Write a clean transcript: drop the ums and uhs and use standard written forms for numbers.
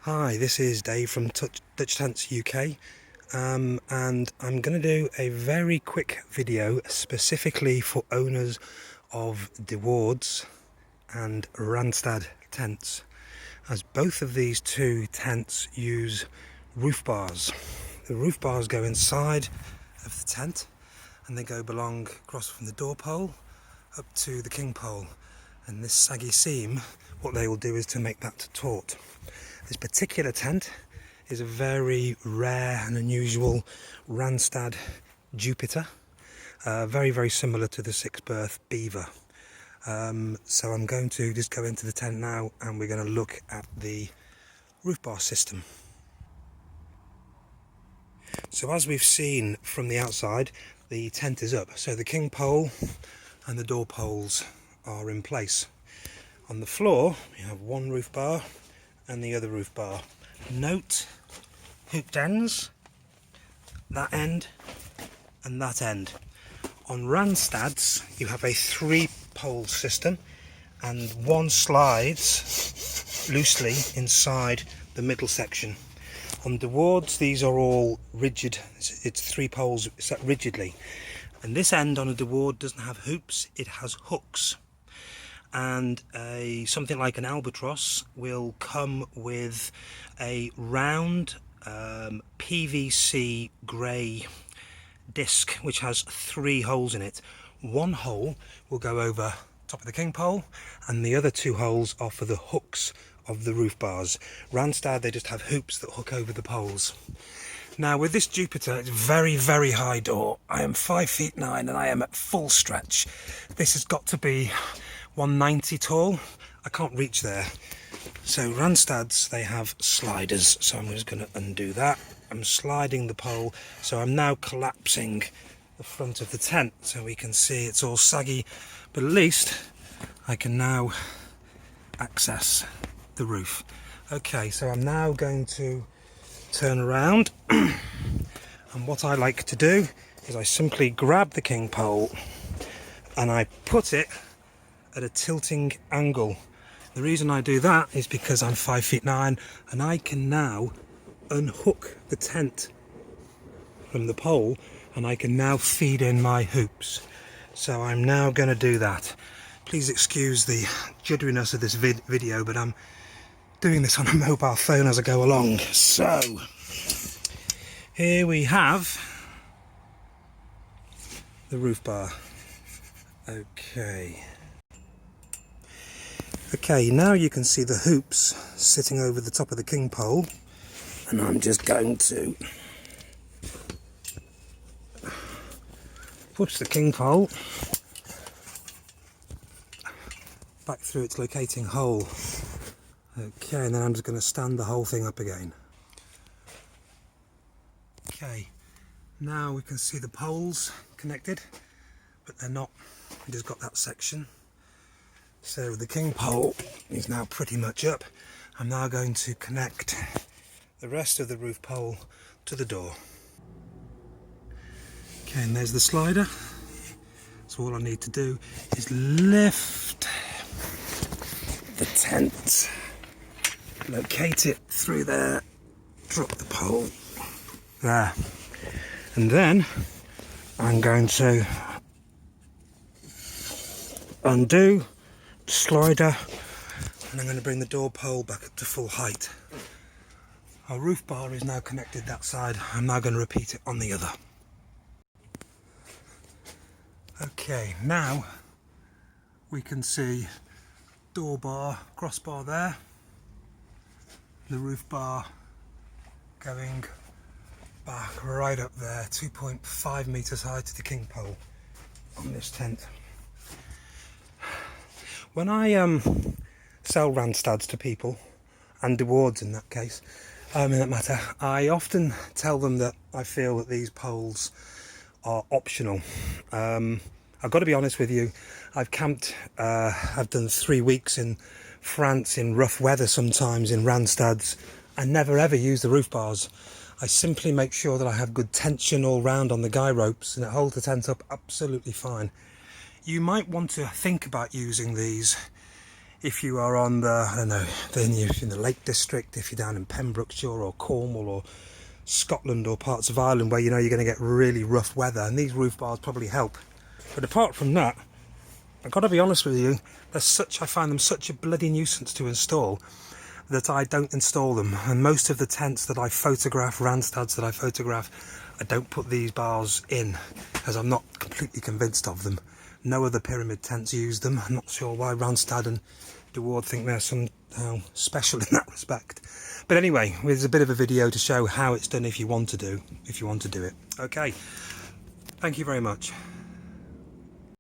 Hi, this is Dave from Dutch Tents UK, and I'm going to do a very quick video specifically for owners of Wards and Randstad tents, as both of these two tents use roof bars. The roof bars go inside of the tent and they go along across from the door pole up to the king pole, and this saggy seam, what they will do is to make that taut. This particular tent is a very rare and unusual Randstad Jupiter, very similar to the 6-berth Beaver. So I'm going to just go into the tent now and we're going to look at the roof bar system. So as we've seen from the outside, the tent is up, so the king pole and the door poles are in place. On the floor we have one roof bar and the other roof bar. Note hooked ends, that end and that end. On Randstad's you have a 3-pole system and one slides loosely inside the middle section. On the Wards these are all rigid, it's 3 poles set rigidly, and this end on a Ward doesn't have hoops, it has hooks. And something like an albatross will come with a round PVC grey disc which has 3 holes in it. One hole will go over top of the king pole and the other 2 holes are for the hooks of the roof bars. Randstad, they just have hoops that hook over the poles. Now with this Jupiter, it's very high door. I am 5 feet 9 and I am at full stretch. This has got to be 190 tall. I can't reach there. So Randstad's, they have sliders, so I'm just going to undo that. I'm sliding the pole, so I'm now collapsing the front of the tent so we can see it's all saggy, but at least I can now access the roof. Okay, so I'm now going to turn around and what I like to do is I simply grab the king pole and I put it at a tilting angle. The reason I do that is because I'm 5 feet 9 and I can now unhook the tent from the pole and I can now feed in my hoops. So I'm now going to do that. Please excuse the judderiness of this video, but I'm doing this on a mobile phone as I go along. So here we have the roof bar. Okay, now you can see the hoops sitting over the top of the king pole, and I'm just going to push the king pole back through its locating hole. Okay, and then I'm just going to stand the whole thing up again. Okay, now we can see the poles connected, but they're not. We just got that section. So the king pole is now pretty much up. I'm now going to connect the rest of the roof pole to the door. Okay, and there's the slider. So all I need to do is lift the tent, locate it through there, drop the pole there, and then I'm going to undo the slider and I'm going to bring the door pole back up to full height. Our roof bar is now connected that side. I'm now going to repeat it on the other. Okay, now we can see door bar, crossbar there, the roof bar going back right up there, 2.5 metres high to the king pole on this tent. When I sell Randstads to people, and Wards in that case, in that matter, I often tell them that I feel that these poles are optional. I've got to be honest with you, I've camped, I've done 3 weeks in France in rough weather sometimes in Randstads. I never ever use the roof bars. I simply make sure that I have good tension all round on the guy ropes and it holds the tent up absolutely fine. You might want to think about using these if you are on the, I don't know, then you're in the Lake District, if you're down in Pembrokeshire or Cornwall or Scotland or parts of Ireland where you know you're going to get really rough weather, and these roof bars probably help. But apart from that, I've got to be honest with you, I find them such a bloody nuisance to install that I don't install them. And most of the tents that I photograph, Randstads that I photograph, I don't put these bars in as I'm not completely convinced of them. No other pyramid tents use them. I'm not sure why Randstad and Waard think they're somehow special in that respect. But anyway, there's a bit of a video to show how it's done if you want to do it. Okay, thank you very much.